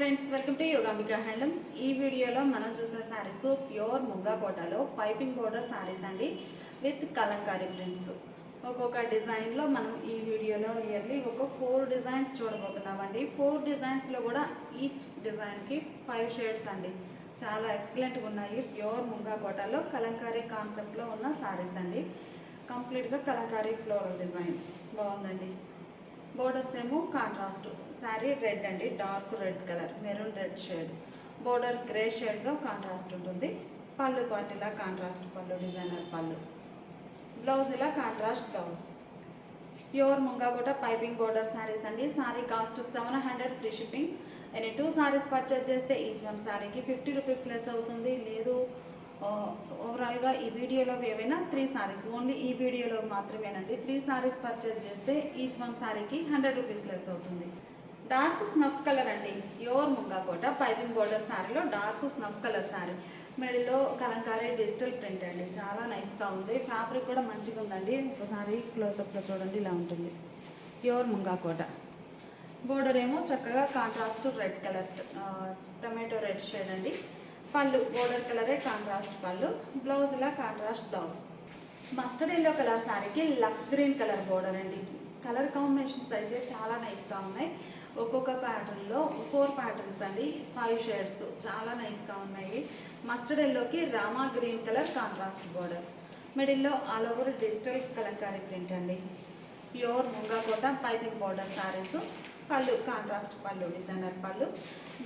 Friends, welcome to Yogambika handlooms. ఈ వీడియోలో మనం చూసిన శారీస్ ప్యూర్ ముంగా కోటాలో పైపింగ్ బోర్డర్ శారీస్ అండి, విత్ కలంకారీ ప్రింట్స్. ఒక్కొక్క డిజైన్లో మనం ఈ వీడియోలో నియర్లీ ఒక 4 డిజైన్స్ చూడబోతున్నామండి. 4 డిజైన్స్లో కూడా ఈచ్ డిజైన్కి 5 షేడ్స్ అండి. చాలా ఎక్సలెంట్గా ఉన్నాయి. ప్యూర్ ముంగా కోటాలో కలంకారీ కాన్సెప్ట్లో ఉన్న శారీస్ అండి. కంప్లీట్గా కలంకారీ ఫ్లోరల్ డిజైన్ బాగుందండి. బోర్డర్స్ ఏమో కాంట్రాస్ట్. శారీ రెడ్ అండి, dark red colour, maroon red shade. Border grey షేడ్లో కాంట్రాస్ట్ ఉంటుంది. పళ్ళు పార్ట్ ఇలా కాంట్రాస్ట్ పళ్ళు, డిజైనర్ పళ్ళు. బ్లౌజ్ ఇలా contrast blouse. Pure ముంగాకోట piping border saris అండి. Sari cost 700 free shipping. Any 2 saris purchase చేస్తే ఈచ్ వన్ శారీకి 50 రూపీస్ లెస్ అవుతుంది. లేదు ఓవరాల్గా ఈ వీడియోలో ఏవైనా 3 శారీస్, ఓన్లీ ఈ వీడియోలో మాత్రమేనండి. 3 శారీస్ పర్చేజ్ చేస్తే ఈచ్ వన్ శారీకి 100 రూపీస్ లెస్ అవుతుంది. డార్క్ స్నఫ్ కలర్ అండి, ప్యూర్ ముంగాకోట పైపింగ్ బోర్డర్ శారీలో డార్క్ స్నఫ్ కలర్ శారీ. మెడలో కలంకారీ డిజిటల్ ప్రింట్ అండి, చాలా నైస్గా ఉంది. ఫ్యాబ్రిక్ కూడా మంచిగా ఉందండి. ఒకసారి క్లోజప్లో చూడండి, ఇలా ఉంటుంది. ప్యూర్ ముంగాకోట. బోర్డర్ ఏమో చక్కగా contrast red colour, tomato red shade అండి. పళ్ళు బోర్డర్ కలరే కాంట్రాస్ట్ పళ్ళు. బ్లౌజ్ ఇలా contrast blouse. Mustard yellow colour శారీకి లక్స్ గ్రీన్ కలర్ బోర్డర్ అండి. కలర్ కాంబినేషన్స్ అయితే చాలా నైస్గా ఉన్నాయి. ఒక్కొక్క ప్యాటర్న్లో 4 ప్యాటర్న్స్ అండి, 5 షేడ్స్, చాలా నైస్గా ఉన్నాయి. మస్టర్డ్ ఎల్లోకి Rama green colour contrast border. మిడిల్లో all over digital kalamkari print అండి. Pure ముంగాకోట piping border saris. పళ్ళు కాంట్రాస్ట్ పళ్ళు, డిజైనర్ పళ్ళు.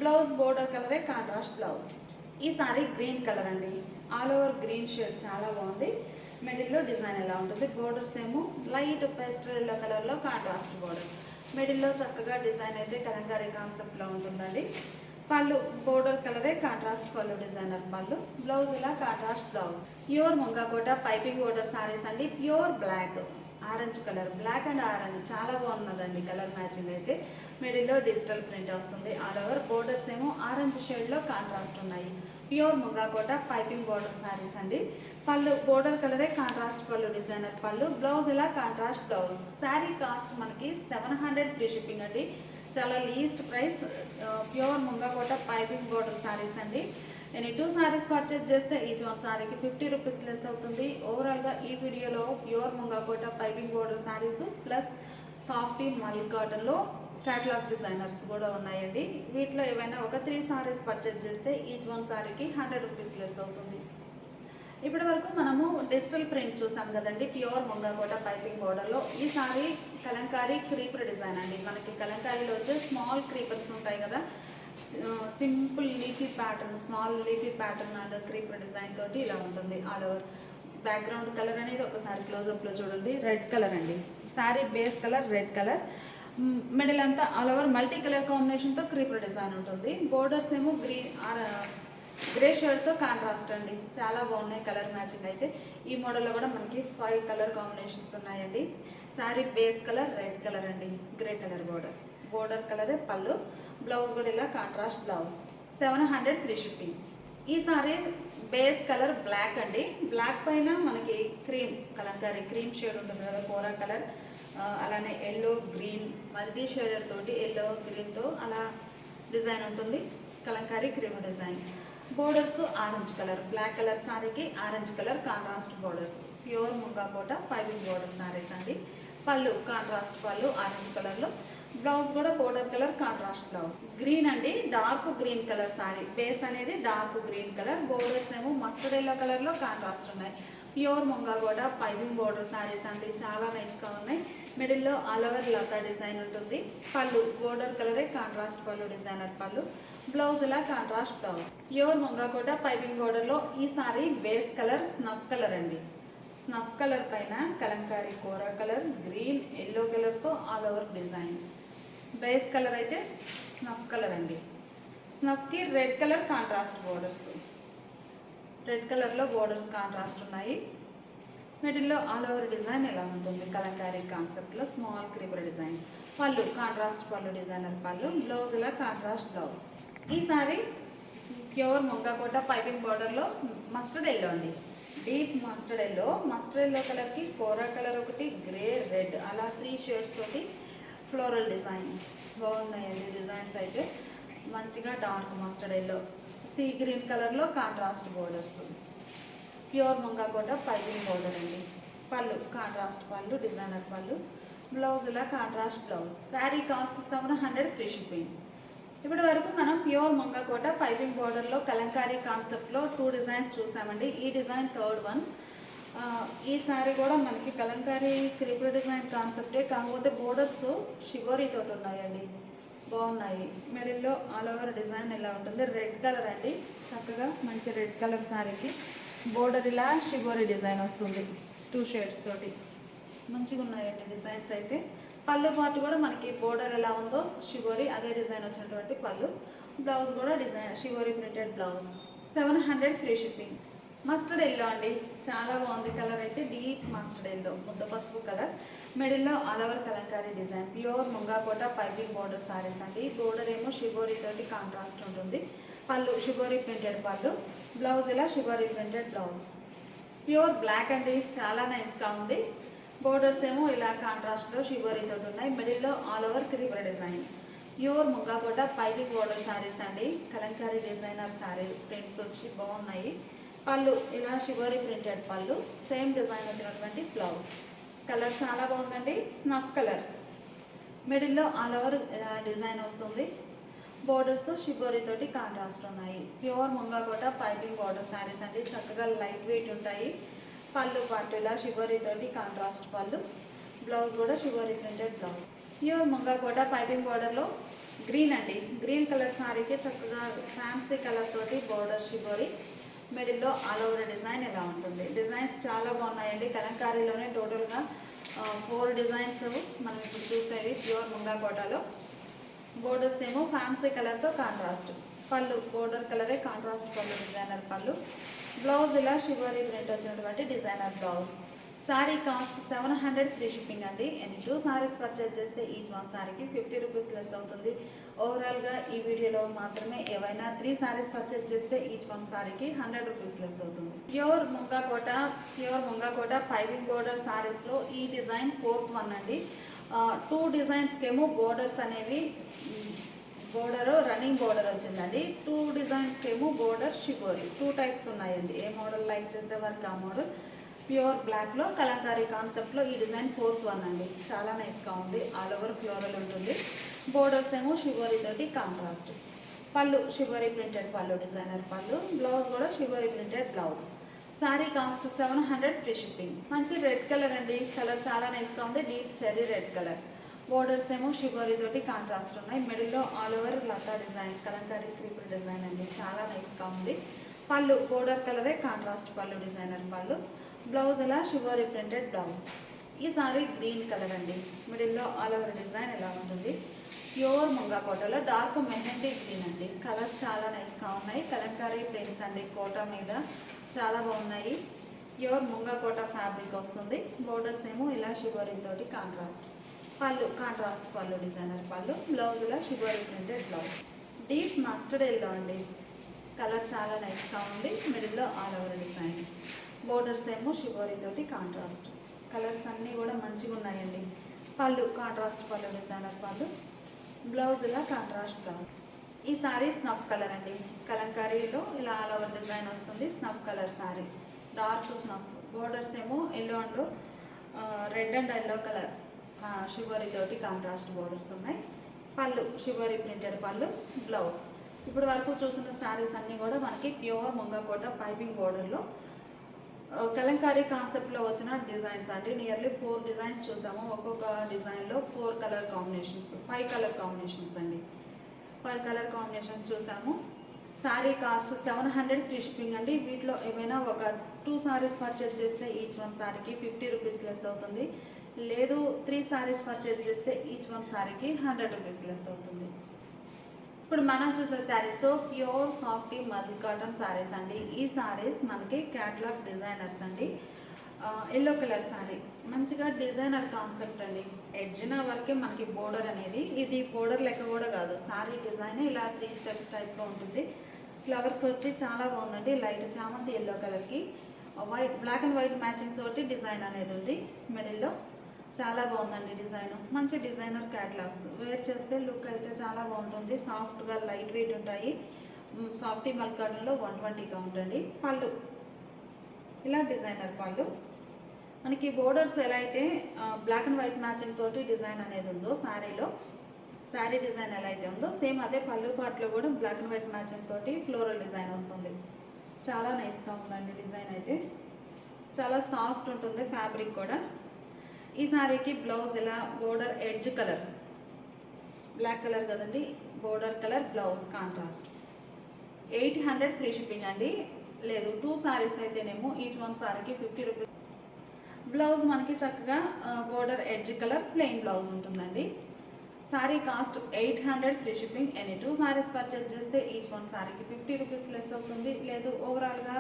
బ్లౌజ్ బోర్డర్ కలరే కాంట్రాస్ట్ బ్లౌజ్. ఈ సారీ గ్రీన్ కలర్ అండి, ఆల్ ఓవర్ గ్రీన్ షేడ్, చాలా బాగుంది. మిడిల్లో డిజైన్ ఎలా ఉంటుంది. బోర్డర్స్ ఏమో లైట్ పేస్టల్ ఎల్లో కలర్లో కాంట్రాస్ట్ బోర్డర్. మిడిల్లో చక్కగా డిజైన్ అయితే కలంకారీ కాన్సెప్ట్లో ఉంటుందండి. పళ్ళు బోర్డర్ కలరే కాంట్రాస్ట్ పళ్ళు, డిజైనర్ పళ్ళు. బ్లౌజ్ ఇలా contrast blouse. Pure ముంగాకోట piping border saris అండి. Pure black, orange colour, black and orange, చాలా బాగున్నదండి కలర్ మ్యాచింగ్ అయితే. మిడిల్లో డిజిటల్ ప్రింట్ వస్తుంది. ఆల్ ఓవర్ బోర్డర్స్ ఏమో ఆరెంజ్ షేడ్లో కాంట్రాస్ట్ ఉన్నాయి. ప్యూర్ ముంగాకోట పైపింగ్ బోర్డర్ శారీస్ అండి. పళ్ళు బోర్డర్ కలరే కాంట్రాస్ట్ పళ్ళు, డిజైనర్ పళ్ళు. బ్లౌజ్ ఇలా కాంట్రాస్ట్ బ్లౌజ్. శారీ కాస్ట్ మనకి 700 ఫ్రీ షిప్పింగ్ అండి, చాలా least price. Pure ముంగాకోట piping border saris అండి. ఎనీ 2 శారీస్ పర్చేజ్ చేస్తే ఈచ్ వన్ శారీకి 50 రూపీస్ లెస్ అవుతుంది. ఓవరాల్గా ఈ వీడియోలో pure ముంగాకోట piping border saris plus soft మల్ కాటన్లో క్యాటలాగ్ డిజైనర్స్ కూడా ఉన్నాయండి. వీటిలో ఏవైనా ఒక 3 శారీస్ పర్చేజ్ చేస్తే ఈచ్ వన్ శారీకి 100 రూపీస్ లెస్ అవుతుంది. ఇప్పటి వరకు మనము డిజిటల్ ప్రింట్ చూసాం కదండి, ప్యూర్ ముంగాకోట పైపింగ్ బోర్డర్లో. ఈ సారీ కలంకారీ క్రీపర్ డిజైన్ అండి. మనకి కలంకారీలో వచ్చే స్మాల్ క్రీపర్స్ ఉంటాయి కదా, simple leafy pattern, small leafy pattern and creeper design తోటి ఇలా ఉంటుంది. ఆల్ ఓవర్ బ్యాక్గ్రౌండ్ కలర్ అనేది ఒకసారి క్లోజప్లో చూడండి, రెడ్ కలర్ అండి. Sari base colour red colour. Middle అంతా ఆల్ ఓవర్ మల్టీ కలర్ కాంబినేషన్తో క్రీపర్ డిజైన్ ఉంటుంది. బోర్డర్స్ ఏమో గ్రే షేడ్తో కాంట్రాస్ట్ అండి, చాలా బాగున్నాయి కలర్ మ్యాచింగ్ అయితే. ఈ మోడల్లో కూడా మనకి 5 కలర్ కాంబినేషన్స్ ఉన్నాయండి. Sari base colour red colour అండి, గ్రే కలర్ బోర్డర్. బోర్డర్ కలరే పళ్ళు. బ్లౌజ్ కూడా ఇలా కాంట్రాస్ట్ బ్లౌజ్. 700 free shipping. ఈ సారీ బేస్ కలర్ బ్లాక్ అండి. బ్లాక్ పైన మనకి క్రీమ్ కలంకారీ క్రీమ్ షేడ్ ఉంటుంది కదా, కోరా కలర్. అలానే ఎల్లో గ్రీన్ మల్టీ షేడర్ తోటి ఎల్లో గ్రీన్తో అలా డిజైన్ ఉంటుంది. Kalamkari cream design. Borders orange colour, black colour శారీకి orange colour contrast borders. Pure ముంగాకోట piping border saris అండి. పళ్ళు కాంట్రాస్ట్ పళ్ళు ఆరెంజ్ కలర్లో. బ్లౌజ్ కూడా border colour contrast blouse. Green అండి, dark green colour sari. Base అనేది డార్క్ గ్రీన్ కలర్. బోర్డర్స్ ఏమో మస్టర్డ్ ఎల్లో కలర్లో కాంట్రాస్ట్ ఉన్నాయి. ప్యూర్ ముంగాకోట పైపింగ్ బోర్డర్ శారీస్ అండి, చాలా నైస్గా ఉన్నాయి. మిడిల్లో ఆల్ ఓవర్ లతా డిజైన్ ఉంటుంది. పళ్ళు బోర్డర్ కలరే కాంట్రాస్ట్ పళ్ళు, డిజైనర్ పళ్ళు. బ్లౌజ్ ఇలా కాంట్రాస్ట్ బ్లౌజ్. ప్యూర్ ముంగాకోట పైపింగ్ బోర్డర్లో ఈ sari base colour snuff colour అండి. స్నఫ్ కలర్ పైన కలంకారీ కోరా కలర్, గ్రీన్, ఎల్లో కలర్తో all over design. Base colour అయితే స్నఫ్ కలర్ అండి. స్నఫ్కి red colour contrast borders. Red కలర్లో బోర్డర్స్ కాంట్రాస్ట్ ఉన్నాయి. మిడిల్లో ఆల్ ఓవర్ డిజైన్ ఎలా ఉంటుంది కలంకారీ కాన్సెప్ట్లో స్మాల్ క్రీపర్ డిజైన్. పళ్ళు కాంట్రాస్ట్ పళ్ళు, డిజైనర్ పళ్ళు. బ్లౌజ్ ఇలా కాంట్రాస్ట్ బ్లౌజ్. ఈ సారీ ప్యూర్ ముంగాకోట పైపింగ్ బోర్డర్లో మస్టర్డ్ ఎల్లో అండి, deep mustard yellow. Mustard yellow కలర్కి కోరా కలర్ ఒకటి, గ్రే రెడ్, అలా 3 షేడ్స్ తోటి ఫ్లోరల్ డిజైన్. బాగున్నాయండి డిజైన్స్ అయితే. మంచిగా dark mustard yellow, sea green కలర్లో contrast borders, pure Munga Kota piping border అండి. పళ్ళు కాంట్రాస్ట్ పళ్ళు, డిజైనర్ పళ్ళు, బ్లౌజ్ ఇలా contrast blouse. Sari cost 700 free shipping. ఇప్పటి వరకు మనం ప్యూర్ ముంగా కోట పైపింగ్ బోర్డర్లో కలంకారీ కాన్సెప్ట్లో 2 డిజైన్స్ చూసామండి. ఈ డిజైన్ థర్డ్ వన్. ఈ శారీ కూడా మనకి కలంకారీ క్రీపర్ డిజైన్ కాన్సెప్టే, కాకపోతే బోర్డర్స్ షివోరీ తోటి ఉన్నాయండి, బాగున్నాయి. మిడిల్లో ఆల్ ఓవర్ డిజైన్ ఇలా ఉంటుంది. రెడ్ కలర్ అండి, చక్కగా మంచి రెడ్ కలర్ శారీకి బోర్డర్ ఇలా షివోరీ డిజైన్ వస్తుంది 2 షేడ్స్ తోటి. మంచిగా ఉన్నాయండి డిజైన్స్ అయితే. పళ్ళు పాటు కూడా మనకి బోర్డర్ ఎలా ఉందో షివోరీ అదే డిజైన్ వచ్చినటువంటి పళ్ళు. బ్లౌజ్ కూడా design shibori printed blouse. 700 free shipping. Mustard yellow అండి, చాలా బాగుంది కలర్ అయితే. డీప్ మస్టర్డ్ ఎల్లో, ముద్ద పసుపు కలర్. మిడిల్లో all over Kalamkari design. Pure Munga Kota piping border saris అండి. బోర్డర్ ఏమో షివోరీ తోటి కాంట్రాస్ట్ ఉంటుంది. Pallu shibori printed pallu, blouse ఇలా shibori printed blouse. Pure black అండి, చాలా నైస్గా ఉంది. బోర్డర్స్ ఏమో ఇలా కాంట్రాస్ట్లో షివోరీ తోటి ఉన్నాయి. మిడిల్లో all over creeper design. Pure Munga Kota piping border saris అండి. కలంకారీ డిజైనర్ సారీ ప్రింట్స్ వచ్చి బాగున్నాయి. పళ్ళు ఇలా shibori printed pallu, same design వచ్చినటువంటి బ్లౌజ్. కలర్ చాలా బాగుందండి, స్నఫ్ కలర్. మిడిల్లో ఆల్ ఓవర్ డిజైన్ వస్తుంది. బోర్డర్స్ షివోరీ తోటి కాంట్రాస్ట్ ఉన్నాయి. Pure Munga Kota piping border saris అండి, చక్కగా లైట్ వెయిట్ ఉంటాయి. పళ్ళు పాటు ఇలా షివోరీ తోటి కాంట్రాస్ట్ పళ్ళు, బ్లౌజ్ కూడా shibori printed blouse. Pure Munga Kota piping బోర్డర్లో గ్రీన్ అండి, గ్రీన్ కలర్ శారీకి చక్కగా ఫ్యాన్సీ కలర్ తోటి బోర్డర్ షివోరీ. మిడిల్లో ఆల్ ఓవర్ డిజైన్ ఇలా ఉంటుంది. డిజైన్స్ చాలా బాగున్నాయండి. కలంకారీలోనే టోటల్గా 4 డిజైన్స్ మనం ఇప్పుడు చూసేవి ప్యూర్ ముంగా కోటలో. బోర్డర్స్ ఏమో ఫ్యాన్సీ కలర్తో కాంట్రాస్ట్. పళ్ళు బోర్డర్ కలరే కాంట్రాస్ట్ పళ్ళు, డిజైనర్ పళ్ళు. బ్లౌజ్ ఇలా షివోరీ ప్రింట్ వచ్చినటువంటి designer blouse. Sari cost 700 free shipping అండి. ఎన్ని 2 సారీస్ పర్చేజ్ చేస్తే ఈచ్ 1 సారీకి 50 రూపీస్ లెస్ అవుతుంది. ఓవరాల్గా ఈ వీడియోలో మాత్రమే ఏవైనా 3 సారీస్ పర్చేజ్ చేస్తే ఈచ్ 1 సారీకి 100 రూపీస్ లెస్ అవుతుంది. Pure Munga Kota piping border సారీస్లో ఈ డిజైన్ 4th వన్ అండి. 2 డిజైన్స్కేమో బోర్డర్స్ అనేవి బోర్డర్ రన్నింగ్ బోర్డర్ వచ్చిందండి. 2 డిజైన్స్కేమో బోర్డర్ షివోరీ. 2 టైప్స్ ఉన్నాయండి. ఏ మోడల్ లైక్ చేసేవారికి ఆ మోడల్. ప్యూర్ బ్లాక్లో కలంకారీ కాన్సెప్ట్లో ఈ డిజైన్ 4th వన్ అండి, చాలా నైస్గా ఉంది. ఆల్ ఓవర్ ఫ్లోరల్ ఉంటుంది. బోర్డర్స్ ఏమో షివోరీ తోటి contrast. Pallu shibori printed pallu, designer పళ్ళు. బ్లౌజ్ కూడా shibori printed blouse. Sari cost 700 free shipping. మంచి రెడ్ కలర్ అండి, కలర్ చాలా నైస్గా ఉంది. Deep cherry red colour. Borders ఏమో షివోరీ తోటి కాంట్రాస్ట్ ఉన్నాయి. మిడిల్లో ఆల్ ఓవర్ లతా డిజైన్, కలంకారీ క్రీపర్ డిజైన్ అండి, చాలా నైస్గా ఉంది. పళ్ళు బోర్డర్ కలరే కాంట్రాస్ట్ పళ్ళు, డిజైనర్ పళ్ళు. బ్లౌజ్ ఇలా షివోరీ ప్రింటెడ్ బ్లౌజ్. ఈ సారీ గ్రీన్ కలర్ అండి. మిడిల్లో ఆల్ ఓవర్ డిజైన్ ఎలా ఉంటుంది. ప్యూర్ ముంగా కోటలో డార్క్ మెహందీ గ్రీన్ అండి. కలర్ చాలా నైస్గా ఉన్నాయి. కలంకారీ ప్రింట్స్ అండి, కోట మీద చాలా బాగున్నాయి. ప్యూర్ ముంగా కోట ఫ్యాబ్రిక్ వస్తుంది. బోర్డర్స్ ఏమో ఇలా షివోరీ తోటి కాంట్రాస్ట్. పళ్ళు కాంట్రాస్ట్ పళ్ళు, డిజైనర్ పళ్ళు. బ్లౌజ్ ఇలా shibori printed blouse. Deep mustard yellow అండి, కలర్ చాలా నైస్గా ఉంది. మిడిల్లో ఆల్ ఓవర్ డిజైన్. బోర్డర్స్ ఏమో షివోరీ తోటి కాంట్రాస్ట్. కలర్స్ అన్నీ కూడా మంచిగా ఉన్నాయండి. పళ్ళు కాంట్రాస్ట్ పళ్ళు, డిజైనర్ పళ్ళు. బ్లౌజ్ ఇలా కాంట్రాస్ట్ బ్లౌజ్. ఈ సారీ స్నఫ్ కలర్ అండి. కలంకారీలో ఇలా ఆల్ ఓవర్ డిజైన్ వస్తుంది. Snuff colour sari, dark snuff. Borders ఏమో yellow and red and yellow colour shibori తోటి కాంట్రాస్ట్ బోర్డర్స్ ఉన్నాయి. Pallu shibori printed pallu, blouse. ఇప్పుడు వరకు చూసిన శారీస్ అన్నీ కూడా మనకి ప్యూర్ ముంగా కోట పైపింగ్ బోర్డర్లో కలంకారీ కాన్సెప్ట్లో వచ్చిన డిజైన్స్ అండి. నియర్లీ 4 డిజైన్స్ చూసాము. ఒక్కొక్క డిజైన్లో 4 కలర్ కాంబినేషన్స్, 5 కలర్ కాంబినేషన్స్ అండి. 5 కలర్ కాంబినేషన్స్ చూసాము. శారీ కాస్ట్ 700 ఫ్రీ షిప్పింగ్ అండి. వీటిలో ఏమైనా ఒక 2 సారీస్ పర్చేజ్ చేస్తే ఈచ్ 1 సారీకి 50 రూపీస్ లెస్ అవుతుంది. లేదు 3 సారీస్ పర్చేజ్ చేస్తే ఈచ్ 1 సారీకి 100 రూపీస్ లెస్ అవుతుంది. ఇప్పుడు మనం చూసే శారీస్ ప్యూర్ సాఫ్టీ మల్ కాటన్ శారీస్ అండి. ఈ శారీస్ మనకి క్యాటలాగ్ డిజైనర్స్ అండి. ఎల్లో కలర్ శారీ, మంచిగా డిజైనర్ కాన్సెప్ట్ అండి. ఎడ్జిన వరకే మనకి బోర్డర్ అనేది, ఇది బోర్డర్ లెక్క కూడా కాదు. శారీ డిజైన్ ఇలా 3 స్టెప్స్ టైప్లో ఉంటుంది. ఫ్లవర్స్ వచ్చి చాలా బాగుందండి. లైట్ చామంతి ఎల్లో కలర్కి white, black and white matching తోటి డిజైన్ అనేది ఉంది. మిడిల్లో చాలా బాగుందండి డిజైన్. మంచి డిజైనర్ క్యాటలాగ్స్. వేర్ చేస్తే లుక్ అయితే చాలా బాగుంటుంది. సాఫ్ట్గా లైట్ వెయిట్ ఉంటాయి. సాఫ్టీ మల్క్ కాటన్లో 120 ఉంటుంది. పళ్ళు ఇలా డిజైనర్ పళ్ళు. మనకి బోర్డర్స్ ఎలా అయితే బ్లాక్ అండ్ వైట్ మ్యాచింగ్ తోటి డిజైన్ అనేది ఉందో శారీలో, శారీ డిజైన్ ఎలా అయితే ఉందో సేమ్ అదే పళ్ళు పార్ట్లో కూడా బ్లాక్ అండ్ వైట్ మ్యాచింగ్ తోటి ఫ్లోరల్ డిజైన్ వస్తుంది. చాలా నైస్గా ఉందండి డిజైన్ అయితే. చాలా సాఫ్ట్ ఉంటుంది ఫ్యాబ్రిక్ కూడా. ఈ శారీకి బ్లౌజ్ ఇలా border edge colour, black colour కదండి, border colour blouse contrast. 800 free shipping అండి. లేదు 2 శారీస్ అయితేనేమో ఈచ్ వన్ శారీకి 50 రూపీస్. బ్లౌజ్ మనకి చక్కగా border edge colour plain blouse ఉంటుందండి. Sari cost 800 free shipping. Any 2 saris purchase చేస్తే ఈచ్ వన్ శారీకి 50 రూపీస్ లెస్ అవుతుంది. లేదు ఓవరాల్గా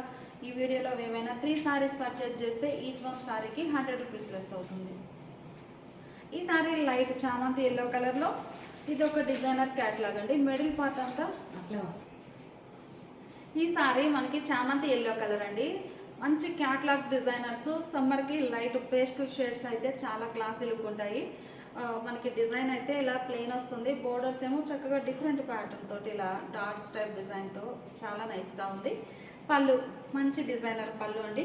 ఈ వీడియోలో ఏమైనా 3 శారీస్ పర్చేజ్ చేస్తే ఈచ్ వన్ శారీకి 100 రూపీస్ లెస్ అవుతుంది. ఈ శారీ లైట్ చామంతి ఎల్లో కలర్లో, ఇది ఒక డిజైనర్ క్యాట్లాగ్ అండి. మిడిల్ పార్ట్ అంతా ఈ శారీ మనకి చామంతి ఎల్లో కలర్ అండి. మంచి క్యాట్లాగ్ డిజైనర్స్. సమ్మర్కి లైట్ పేస్టల్ షేడ్స్ అయితే చాలా క్లాసీ లుక్ ఉంటాయి. మనకి డిజైన్ అయితే ఇలా ప్లెయిన్ వస్తుంది. బోర్డర్స్ ఏమో చక్కగా డిఫరెంట్ ప్యాటర్న్ తోటి ఇలా డాట్స్ టైప్ డిజైన్తో చాలా నైస్గా ఉంది. పళ్ళు మంచి డిజైనర్ పళ్ళు అండి.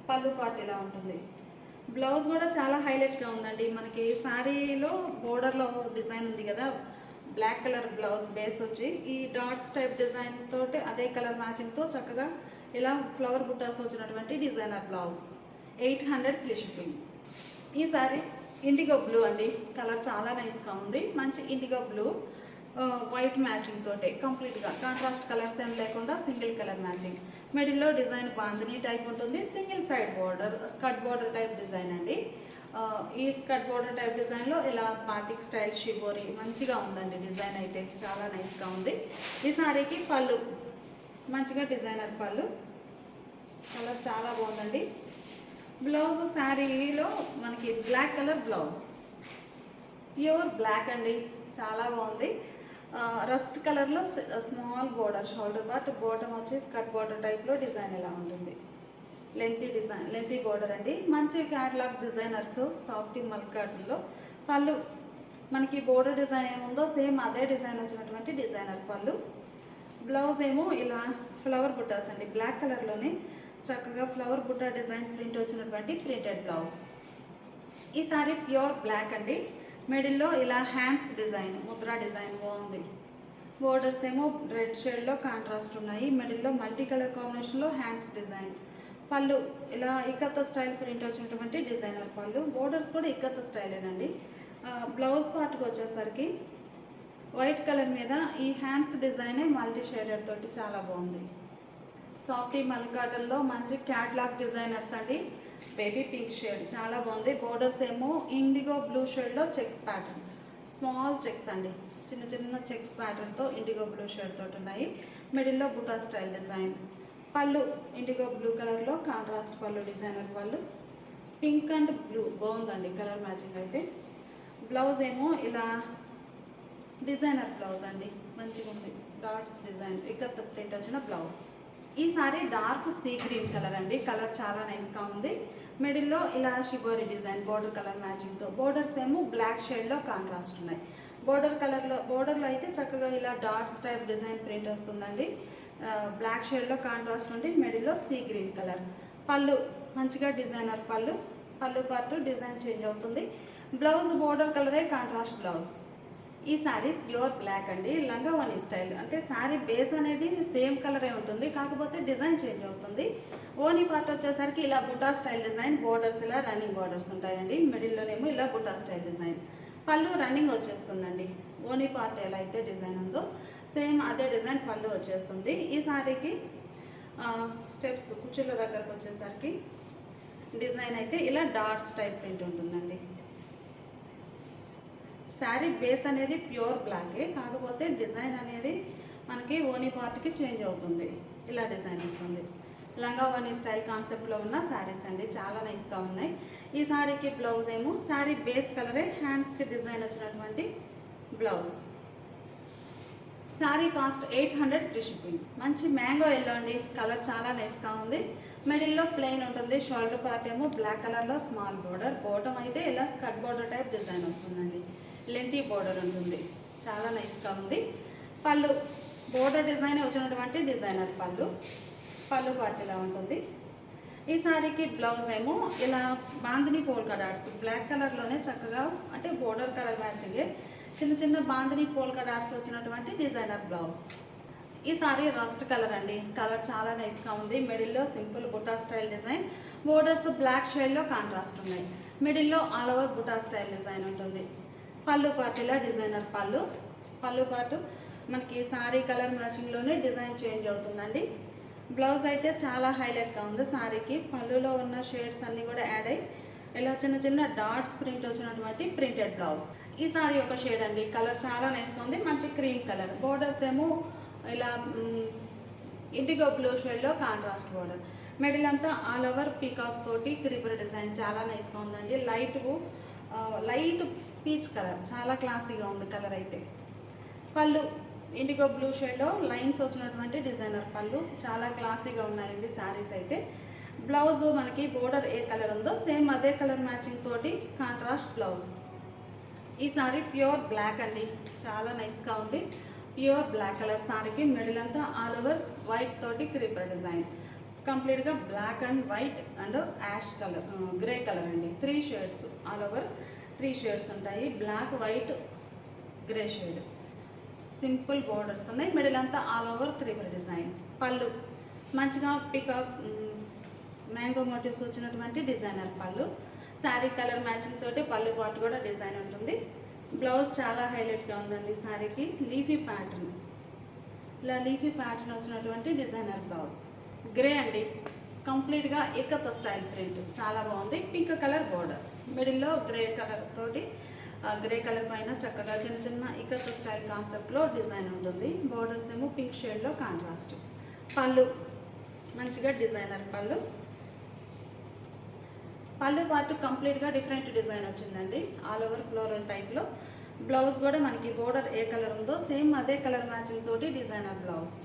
పళ్ళు పార్ట్ ఇలా ఉంటుంది. బ్లౌజ్ కూడా చాలా హైలైట్గా ఉందండి. మనకి శారీలో బోర్డర్లో డిజైన్ ఉంది కదా, బ్లాక్ కలర్ బ్లౌజ్ బేస్ వచ్చి ఈ డాట్స్ టైప్ డిజైన్ తోటి అదే కలర్ మ్యాచింగ్తో చక్కగా ఇలా ఫ్లవర్ బుట్టాస్ వచ్చినటువంటి డిజైనర్ బ్లౌజ్. 800 free shipping. ఈ శారీ ఇండిగో బ్లూ అండి. కలర్ చాలా నైస్గా ఉంది. మంచి ఇండిగో బ్లూ వైట్ మ్యాచింగ్ తోటి కంప్లీట్గా కాంట్రాస్ట్ కలర్స్ ఏం లేకుండా సింగిల్ కలర్ మ్యాచింగ్. మిడిల్లో డిజైన్ బాందిని టైప్ ఉంటుంది. Single side border skirt border type design అండి. ఈ స్కర్ట్ బోర్డర్ టైప్ డిజైన్లో ఇలా బాతిక్ స్టైల్ షిబోరి మంచిగా ఉందండి. డిజైన్ అయితే చాలా నైస్గా ఉంది. ఈ శారీకి పళ్ళు మంచిగా డిజైనర్ పళ్ళు. కలర్ చాలా బాగుందండి. బ్లౌజ్ శారీలో మనకి black colour blouse, pure black అండి. చాలా బాగుంది. రస్ట్ కలర్లో small border shoulder part, bottom వచ్చి స్కర్ట్ బోర్డర్ టైప్లో డిజైన్ ఇలా ఉంటుంది. లెంతీ డిజైన్, లెంతీ బోర్డర్ అండి. మంచి క్యాటలాగ్ డిజైనర్స్ సాఫ్టీ మల్క్ కాటన్లో. పళ్ళు మనకి బోర్డర్ డిజైన్ ఏముందో సేమ్ అదే డిజైన్ వచ్చినటువంటి డిజైనర్ పళ్ళు. బ్లౌజ్ ఏమో ఇలా ఫ్లవర్ బుట్టాస్ అండి. బ్లాక్ కలర్లోనే చక్కగా ఫ్లవర్ బుట్టా డిజైన్ ప్రింట్ వచ్చినటువంటి ప్రింటెడ్ బ్లౌజ్. ఈ సారీ ప్యూర్ బ్లాక్ అండి. మిడిల్లో ఇలా హ్యాండ్స్ డిజైన్, ముద్రా డిజైన్ బాగుంది. బోర్డర్స్ ఏమో రెడ్ షేడ్లో కాంట్రాస్ట్ ఉన్నాయి. మిడిల్లో మల్టీ కలర్ కాంబినేషన్లో హ్యాండ్స్ డిజైన్. పళ్ళు ఇలా ఇక్కత్త స్టైల్ ప్రింట్ వచ్చినటువంటి డిజైనర్ పళ్ళు. బోర్డర్స్ కూడా ఇక్కత్త స్టైలేనండి. బ్లౌజ్ పార్ట్కి వచ్చేసరికి వైట్ కలర్ మీద ఈ హ్యాండ్స్ డిజైనే మల్టీ షేడెడ్ తోటి చాలా బాగుంది. సాఫ్టీ మల్క్ కాటన్లో మంచి క్యాట్లాగ్ డిజైనర్స్ అండి. బేబీ పింక్ షేడ్ చాలా బాగుంది. బోర్డర్స్ ఏమో ఇండిగో బ్లూ షేడ్లో చెక్స్ ప్యాటర్న్, స్మాల్ చెక్స్ అండి. చిన్న చిన్న చెక్స్ ప్యాటర్న్తో ఇండిగో బ్లూ షేడ్ తోటి ఉన్నాయి. మిడిల్లో బుటా స్టైల్ డిజైన్. పళ్ళు ఇండిగో బ్లూ కలర్లో కాంట్రాస్ట్ పళ్ళు డిజైనర్ పళ్ళు. పింక్ అండ్ బ్లూ బాగుందండి కలర్ మ్యాచింగ్ అయితే. బ్లౌజ్ ఏమో ఇలా డిజైనర్ బ్లౌజ్ అండి. మంచిగా ఉంది. డాట్స్ డిజైన్ ఇక్కత్ ప్రింట్ వచ్చిన బ్లౌజ్. ఈ sorry dark sea green colour అండి. కలర్ చాలా నైస్గా ఉంది. మిడిల్లో ఇలా షిబోరి డిజైన్ బోర్డర్ కలర్ మ్యాచింగ్తో. బోర్డర్స్ ఏమో బ్లాక్ షేడ్లో కాంట్రాస్ట్ ఉన్నాయి. బోర్డర్లో అయితే చక్కగా ఇలా డాట్స్ టైప్ డిజైన్ ప్రింట్ వస్తుందండి. బ్లాక్ షేడ్లో కాంట్రాస్ట్ ఉండి మిడిల్లో సీ గ్రీన్ కలర్. పళ్ళు మంచిగా designer pallu. Pallu part design change అవుతుంది. బ్లౌజ్ బోర్డర్ కలరే కాంట్రాస్ట్ బ్లౌజ్. ఈ శారీ ప్యూర్ బ్లాక్ అండి. లంగావని స్టైల్ అంటే శారీ బేస్ అనేది సేమ్ కలరే ఉంటుంది, కాకపోతే డిజైన్ చేంజ్ అవుతుంది. ఓనీ పార్ట్ వచ్చేసరికి ఇలా బుటా స్టైల్ డిజైన్. బోర్డర్స్ ఇలా రన్నింగ్ బోర్డర్స్ ఉంటాయండి. మిడిల్లోనేమో ఇలా బుటా స్టైల్ డిజైన్. పళ్ళు రన్నింగ్ వచ్చేస్తుందండి. ఓనీ పార్ట్ ఎలా అయితే డిజైన్ ఉందో సేమ్ అదే డిజైన్ పళ్ళు వచ్చేస్తుంది. ఈ శారీకి స్టెప్స్ కుర్చీల దగ్గరకు వచ్చేసరికి డిజైన్ అయితే ఇలా డాట్స్ టైప్ ప్రింట్ ఉంటుందండి. శారీ బేస్ అనేది ప్యూర్ బ్లాకే, కాకపోతే డిజైన్ అనేది మనకి ఓనీ పార్ట్కి చేంజ్ అవుతుంది. ఇలా డిజైన్ వస్తుంది. లంగావని స్టైల్ కాన్సెప్ట్లో ఉన్న శారీస్ అండి. చాలా నైస్గా ఉన్నాయి. ఈ శారీకి బ్లౌజ్ ఏమో శారీ బేస్ కలరే హ్యాండ్స్కి డిజైన్ వచ్చినటువంటి blouse. Sari cost 800 free shipping. మంచి మ్యాంగో ఎల్లో అండి, కలర్ చాలా నైస్గా ఉంది. మిడిల్లో ప్లెయిన్ ఉంటుంది, షోల్డర్ పార్ట్ ఏమో బ్లాక్ కలర్లో స్మాల్ బోర్డర్, బాటమ్ అయితే ఇలా స్కర్ట్ బోర్డర్ టైప్ డిజైన్ వస్తుందండి. లెంతీ బోర్డర్ ఉంటుంది, చాలా నైస్గా ఉంది. పళ్ళు బోర్డర్ డిజైన్ వచ్చినటువంటి డిజైనర్ పళ్ళు. పళ్ళు పార్ట్ ఇలా ఉంటుంది. ఈ సారీకి బ్లౌజ్ ఏమో ఇలా బాందిని పోల్కా డాట్స్ బ్లాక్ కలర్లోనే చక్కగా, అంటే బోర్డర్ కలర్ మ్యాచింగే చిన్న చిన్న బాందిని పోల్కా డాట్స్ వచ్చినటువంటి డిజైనర్ బ్లౌజ్. ఈ సారీ రస్ట్ కలర్ అండి, కలర్ చాలా నైస్గా ఉంది. మిడిల్లో simple buta style design, borders black షేడ్లో కాంట్రాస్ట్ ఉన్నాయి. మిడిల్లో all over buta style design ఉంటుంది. పళ్ళు పార్ట్ ఇలా డిజైనర్ పళ్ళు. పళ్ళు పార్ట్ మనకి సారీ కలర్ మ్యాచింగ్లోనే డిజైన్ చేంజ్ అవుతుందండి. బ్లౌజ్ అయితే చాలా హైలైట్గా ఉంది సారీకి. పళ్ళులో ఉన్న షేడ్స్ అన్నీ కూడా యాడ్ అయ్యి ఇలా చిన్న చిన్న డాట్స్ ప్రింట్ వచ్చినటువంటి ప్రింటెడ్ బ్లౌజ్. ఈ సారీ ఒక షేడ్ అండి, కలర్ చాలా నైస్గా ఉంది, మంచి క్రీమ్ కలర్. బోర్డర్స్ ఏమో ఇలా ఇండిగో బ్లూ షేడ్లో కాంట్రాస్ట్ బోర్డర్. మిడిల్ అంతా ఆల్ ఓవర్ పీకాక్ తోటి క్రీపర్ డిజైన్ చాలా నైస్గా ఉందండి. లైట్ పీచ్ కలర్, చాలా క్లాసీగా ఉంది కలర్ అయితే. పళ్ళు ఇండిగో బ్లూ షేడ్లో లైన్స్ వచ్చినటువంటి డిజైనర్ పళ్ళు, చాలా క్లాసీగా ఉన్నాయండి శారీస్ అయితే. బ్లౌజ్ మనకి బోర్డర్ ఏ కలర్ ఉందో సేమ్ అదే కలర్ మ్యాచింగ్ తోటి కాంట్రాస్ట్ బ్లౌజ్. ఈ సారీ ప్యూర్ బ్లాక్ అండి, చాలా నైస్గా ఉంది. ప్యూర్ బ్లాక్ కలర్ సారీకి మిడిల్ అంతా ఆల్ ఓవర్ వైట్ తోటి క్రీపర్ డిజైన్. కంప్లీట్గా black and white and ash colour, grey colour అండి. 3 షేడ్స్ ఆల్ ఓవర్ 3 షేడ్స్ ఉంటాయి, black white grey shade. Simple borders ఉన్నాయి, మిడిల్ అంతా ఆల్ ఓవర్ క్రీపర్ డిజైన్. పళ్ళు మంచిగా పికాక్ మ్యాంగో మోటివ్స్ వచ్చినటువంటి designer పళ్ళు. శారీ కలర్ మ్యాచింగ్ తోటి పళ్ళు పార్ట్ కూడా డిజైన్ ఉంటుంది. బ్లౌజ్ చాలా హైలైట్గా ఉందండి శారీకి. లీఫీ ప్యాటర్న్, ఇలా లీఫీ ప్యాటర్న్ వచ్చినటువంటి డిజైనర్ బ్లౌజ్. గ్రే అండి, కంప్లీట్గా ఇక్కత్ స్టైల్ ప్రింట్ చాలా బాగుంది. పింక్ కలర్ బోర్డర్, మిడిల్లో గ్రే కలర్ తోటి, గ్రే కలర్ పైన చక్కగా చిన్న చిన్న ఇక్కత్ స్టైల్ కాన్సెప్ట్లో డిజైన్ ఉంటుంది. బోర్డర్స్ ఏమో పింక్ షేడ్లో కాంట్రాస్ట్. పళ్ళు మంచిగా డిజైనర్ పళ్ళు. పళ్ళు పార్ట్ కంప్లీట్గా డిఫరెంట్ డిజైన్ వచ్చిందండి, ఆల్ ఓవర్ ఫ్లోరల్ టైప్లో. బ్లౌజ్ కూడా మనకి బోర్డర్ ఏ కలర్ ఉందో సేమ్ అదే కలర్ మ్యాచింగ్ తోటి డిజైనర్ బ్లౌజ్.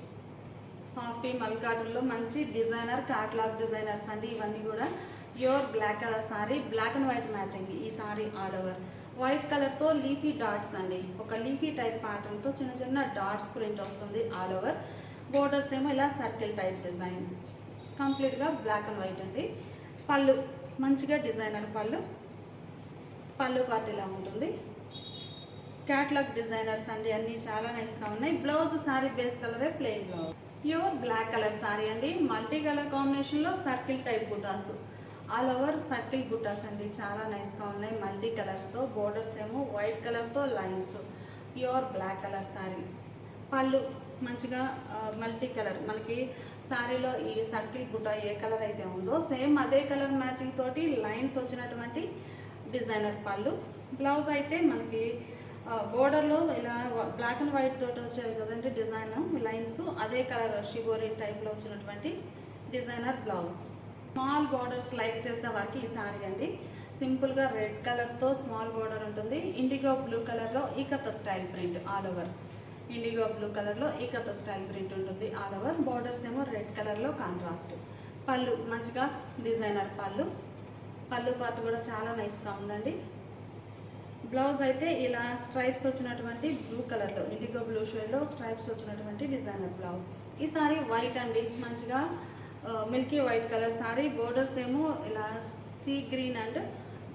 సాఫ్టీ మల్ కాటన్లో మంచి డిజైనర్ క్యాట్లాగ్ డిజైనర్స్ అండి ఇవన్నీ కూడా. Pure black colour sari, black and white matching ఈ సారీ ఆల్ ఓవర్. వైట్ కలర్తో లీఫీ డాట్స్ అండి, ఒక లీఫీ టైప్ ప్యాటర్న్తో చిన్న చిన్న డాట్స్ ప్రింట్ వస్తుంది ఆల్ ఓవర్. బోర్డర్స్ ఏమో ఇలా సర్కిల్ టైప్ డిజైన్, కంప్లీట్గా బ్లాక్ అండ్ వైట్ అండి. పళ్ళు మంచిగా డిజైనర్ పళ్ళు. పళ్ళు పార్ట్ ఇలా ఉంటుంది. క్యాట్లాగ్ డిజైనర్స్ అండి, అన్నీ చాలా నైస్గా ఉన్నాయి. బ్లౌజ్ సారీ బేస్ కలరే plain blouse. Pure black colour sari అండి, మల్టీ కలర్ కాంబినేషన్లో circle type butas, all over circle butas అండి, చాలా నైస్గా ఉన్నాయి మల్టీ కలర్స్తో. బోర్డర్స్ ఏమో వైట్ కలర్తో lines. Pure black colour sari. Pallu మంచిగా మల్టీ కలర్, మనకి శారీలో ఈ సర్కిల్ బుటా ఏ కలర్ అయితే ఉందో సేమ్ అదే కలర్ మ్యాచింగ్ తోటి లైన్స్ వచ్చినటువంటి డిజైనర్ పళ్ళు. బ్లౌజ్ అయితే మనకి బోర్డర్లో ఇలా బ్లాక్ అండ్ వైట్ తోటి వచ్చాయి కదండి డిజైన్ లైన్స్, అదే కలర్ షిబోరి టైప్లో వచ్చినటువంటి designer blouse. Small borders like చేసే వారికి ఈ సారీ అండి. సింపుల్గా రెడ్ కలర్తో స్మాల్ బోర్డర్ ఉంటుంది. ఇండిగో బ్లూ కలర్లో ikat style print all over. Indigo blue కలర్లో ఈకత స్టైల్ ప్రింట్ ఉంటుంది ఆల్ ఓవర్. బోర్డర్స్ ఏమో రెడ్ కలర్లో కాంట్రాస్ట్. పళ్ళు మంచిగా డిజైనర్ పళ్ళు. పళ్ళు పార్ట్ కూడా చాలా నైస్గా ఉందండి. బ్లౌజ్ అయితే ఇలా స్ట్రైప్స్ వచ్చినటువంటి బ్లూ కలర్లో, ఇండిగో బ్లూ షేడ్లో స్ట్రైప్స్ వచ్చినటువంటి డిజైనర్ బ్లౌజ్. ఈ సారీ వైట్ అండి, మంచిగా milky white colour sari. Borders ఏమో ఇలా sea green and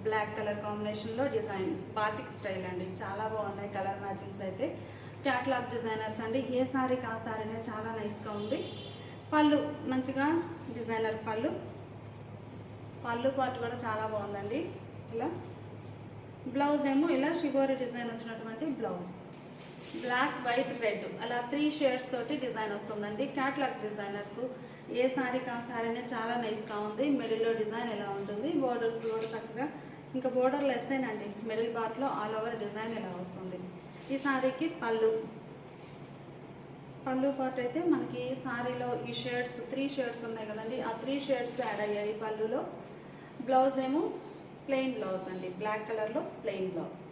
black colour కాంబినేషన్లో డిజైన్. బాతిక్ స్టైల్ అండి, చాలా బాగున్నాయి కలర్ మ్యాచింగ్స్ అయితే. క్యాట్లాగ్ డిజైనర్స్ అండి, ఏ సారీకి ఆ సారీనే చాలా నైస్గా ఉంది. పళ్ళు మంచిగా డిజైనర్ పళ్ళు. పళ్ళు పార్ట్ కూడా చాలా బాగుందండి ఇలా. బ్లౌజ్ ఏమో ఇలా షిబోరి డిజైన్ వచ్చినటువంటి బ్లౌజ్. బ్లాక్ వైట్ రెడ్ అలా 3 షేడ్స్ తోటి డిజైన్ వస్తుందండి. క్యాట్లాగ్ డిజైనర్స్, ఏ సారీకి ఆ సారీనే చాలా నైస్గా ఉంది. మిడిల్లో డిజైన్ ఎలా ఉంటుంది, బోర్డర్స్ కూడా చక్కగా, ఇంకా బోర్డర్ లెస్సేనండి. మిడిల్ పార్ట్లో ఆల్ ఓవర్ డిజైన్ ఎలా వస్తుంది. ఈ సారీకి పళ్ళు. పళ్ళు పార్ట్ అయితే మనకి సారీలో ఈ షేడ్స్ 3 షేడ్స్ ఉన్నాయి కదండి, ఆ 3 షేడ్స్ యాడ్ అయ్యాయి పళ్ళులో. బ్లౌజ్ ఏమో ప్లెయిన్ బ్లౌజ్ అండి, బ్లాక్ కలర్లో ప్లెయిన్ బ్లౌజ్.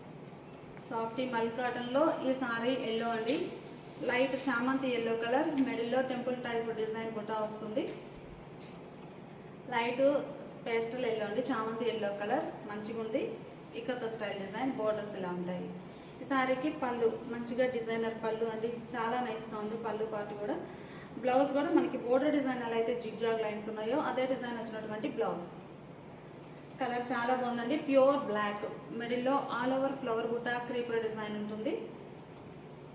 సాఫ్టీ మల్ కాటన్లో ఈ సారీ ఎల్లో అండి, లైట్ చామంతి ఎల్లో కలర్, మిడిల్లో టెంపుల్ టైప్ డిజైన్ బుటా వస్తుంది. లైట్ పేస్టల్ ఎల్లో అండి, చామంతి ఎల్లో కలర్ మంచిగా ఉంది. ఇకత స్టైల్ డిజైన్, బోర్డర్స్ ఇలా ఉంటాయి. ఈ సారీకి పళ్ళు మంచిగా డిజైనర్ పళ్ళు అండి, చాలా నైస్గా ఉంది పళ్ళు పార్ట్ కూడా. బ్లౌజ్ కూడా మనకి బోర్డర్ డిజైన్ ఎలా అయితే జిగ్జాగ్ లైన్స్ ఉన్నాయో అదే డిజైన్ వచ్చినటువంటి బ్లౌజ్. కలర్ చాలా బాగుందండి, ప్యూర్ బ్లాక్, మిడిల్లో ఆల్ ఓవర్ ఫ్లవర్ బుట్ట క్రీపర్ డిజైన్ ఉంటుంది.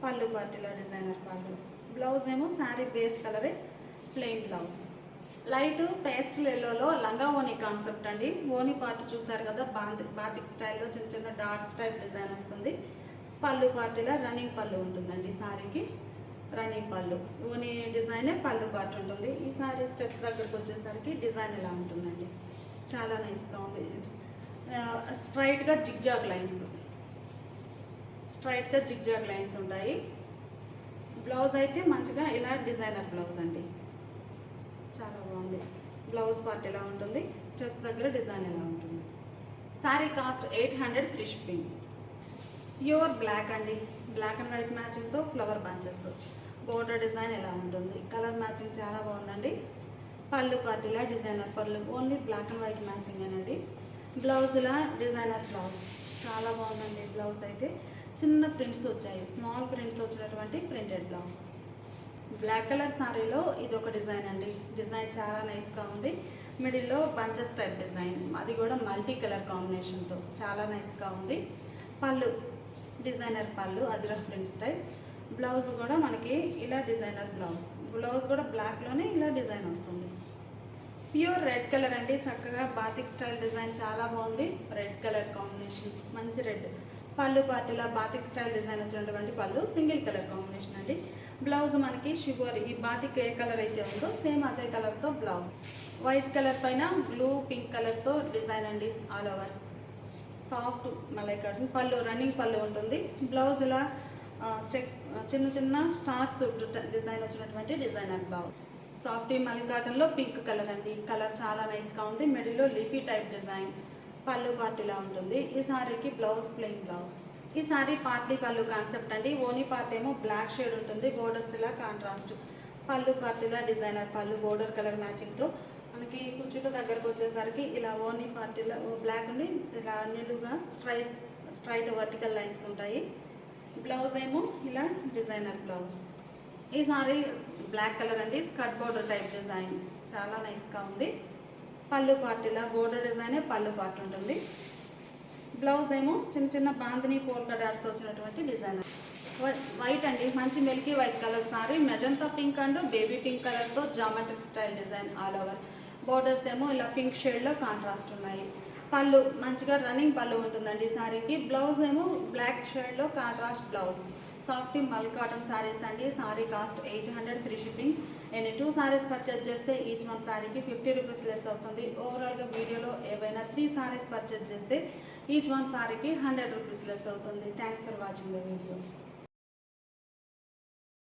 పళ్ళు పార్టీలో డిజైనర్ పళ్ళు. బ్లౌజ్ ఏమో శారీ బేస్ కలరే, ప్లెయిన్ బ్లౌజ్. లైట్ పేస్టల్ ఎల్లోలో లంగా ఓనీ కాన్సెప్ట్ అండి. ఓనీ పార్ట్ చూసారు కదా, బాతిక్ స్టైల్లో చిన్న చిన్న డాట్స్ టైప్ డిజైన్ వస్తుంది. పళ్ళు పార్టీలో రన్నింగ్ పళ్ళు ఉంటుందండి. సారీకి రన్నింగ్ పళ్ళు, ఓనీ డిజైనే పళ్ళు పార్ట్ ఉంటుంది. ఈ సారీ స్టెప్ దగ్గరకు వచ్చేసరికి డిజైన్ ఇలా ఉంటుందండి, చాలా నైస్గా ఉంది. స్ట్రైట్గా జిగ్జాగ్ లైన్స్, స్ట్రైట్గా జిగ్జాగ్ లైన్స్ ఉంటాయి. బ్లౌజ్ అయితే మంచిగా ఇలా డిజైనర్ బ్లౌజ్ అండి, చాలా బాగుంది. బ్లౌజ్ పార్ట్ ఎలా ఉంటుంది, స్టెప్స్ దగ్గర డిజైన్ ఎలా ఉంటుంది. Sari cost 800 free shipping. Pure black అండి, బ్లాక్ అండ్ వైట్ మ్యాచింగ్తో ఫ్లవర్ బంచెస్, బోర్డర్ డిజైన్ ఎలా ఉంటుంది, కలర్ మ్యాచింగ్ చాలా బాగుందండి. పళ్ళు పార్ట్ ఇలా designer pallu, only black and white matching అనేది. బ్లౌజ్ ఇలా డిజైనర్ బ్లౌజ్, చాలా బాగుందండి. బ్లౌజ్ అయితే చిన్న ప్రింట్స్ వచ్చాయి, స్మాల్ ప్రింట్స్ వచ్చినటువంటి ప్రింటెడ్ బ్లౌజ్. బ్లాక్ కలర్ సారీలో ఇది ఒక డిజైన్ అండి, డిజైన్ చాలా నైస్గా ఉంది. మిడిల్లో బంచెస్ టైప్ డిజైన్, అది కూడా మల్టీ కలర్ కాంబినేషన్తో చాలా నైస్గా ఉంది. పళ్ళు డిజైనర్ పళ్ళు, అజ్రఫ్ ప్రింట్స్ టైప్. బ్లౌజ్ కూడా మనకి ఇలా డిజైనర్ బ్లౌజ్, బ్లౌజ్ కూడా బ్లాక్లోనే ఇలా డిజైన్ వస్తుంది. ప్యూర్ రెడ్ కలర్ అండి, చక్కగా బాతిక్ స్టైల్ డిజైన్ చాలా బాగుంది. రెడ్ కలర్ కాంబినేషన్, మంచి రెడ్. పళ్ళు పార్టీలా బాతిక్ స్టైల్ డిజైన్ వచ్చినటువంటి పళ్ళు, సింగిల్ కలర్ కాంబినేషన్ అండి. బ్లౌజ్ మనకి షుగర్, ఈ బాతిక్ ఏ కలర్ అయితే ఉందో సేమ్ అదే కలర్తో బ్లౌజ్. వైట్ కలర్ పైన బ్లూ పింక్ కలర్తో డిజైన్ అండి, all over soft malai cotton. పళ్ళు రన్నింగ్ పళ్ళు ఉంటుంది. బ్లౌజ్ ఇలా చెక్స్ చిన్న చిన్న స్టార్స్ డిజైన్ వచ్చినటువంటి డిజైనర్ బ్లౌజ్. సాఫ్ట్ మలై కాటన్లో పింక్ కలర్ అండి, కలర్ చాలా నైస్గా ఉంది. మిడిల్లో లీఫీ టైప్ డిజైన్, పళ్ళు పార్ట్ ఇలా ఉంటుంది. ఈ సారీకి బ్లౌజ్ ప్లెయిన్ బ్లౌజ్. ఈ సారీ పార్ట్లీ పళ్ళు కాన్సెప్ట్ అండి, ఓనీ పార్ట్ ఏమో బ్లాక్ షేడ్ ఉంటుంది, బోర్డర్స్ ఇలా కాంట్రాస్ట్. పళ్ళు పార్ట్ ఇలా డిజైనర్ పళ్ళు, బోర్డర్ కలర్ మ్యాచింగ్తో. మనకి కుర్చీతో దగ్గరకు వచ్చేసరికి ఇలా ఓనీ పార్ట్ ఇలా బ్లాక్ ఉండి ఇలా నిలువుగా స్ట్రైట్ వర్టికల్ లైన్స్ ఉంటాయి. బ్లౌజ్ ఏమో ఇలా డిజైనర్ బ్లౌజ్. ఈ సారీ బ్లాక్ కలర్ అండి, స్కర్ట్ బోర్డర్ టైప్ డిజైన్, చాలా నైస్గా ఉంది. పళ్ళు పార్ట్ ఇలా బోర్డర్ డిజైనే పళ్ళు పార్ట్ ఉంటుంది. బ్లౌజ్ ఏమో చిన్న చిన్న బాందిని పోల్కా డాట్స్ వచ్చినటువంటి డిజైన్. వైట్ అండి, మంచి milky white colour sari, magenta pink and baby pink కలర్తో geometric style design all over. Borders ఏమో ఇలా పింక్ షేడ్లో కాంట్రాస్ట్ ఉన్నాయి. పళ్ళు మంచిగా రన్నింగ్ పళ్ళు ఉంటుందండి ఈ సారీకి. బ్లౌజ్ ఏమో బ్లాక్ షేడ్లో కాంట్రాస్ట్ బ్లౌజ్. సాఫ్ట్ మల్ కాటన్ సారీస్ అండి. Sorry cost 800 free shipping. నేను 2 సారీస్ పర్చేజ్ చేస్తే ఈచ్ వన్ సారీకి 50 రూపీస్ లెస్ అవుతుంది. ఓవరాల్గా వీడియోలో ఏవైనా 3 సారీస్ పర్చేజ్ చేస్తే ఈచ్ వన్ సారీకి 100 రూపీస్ లెస్ అవుతుంది. Thanks for watching the video.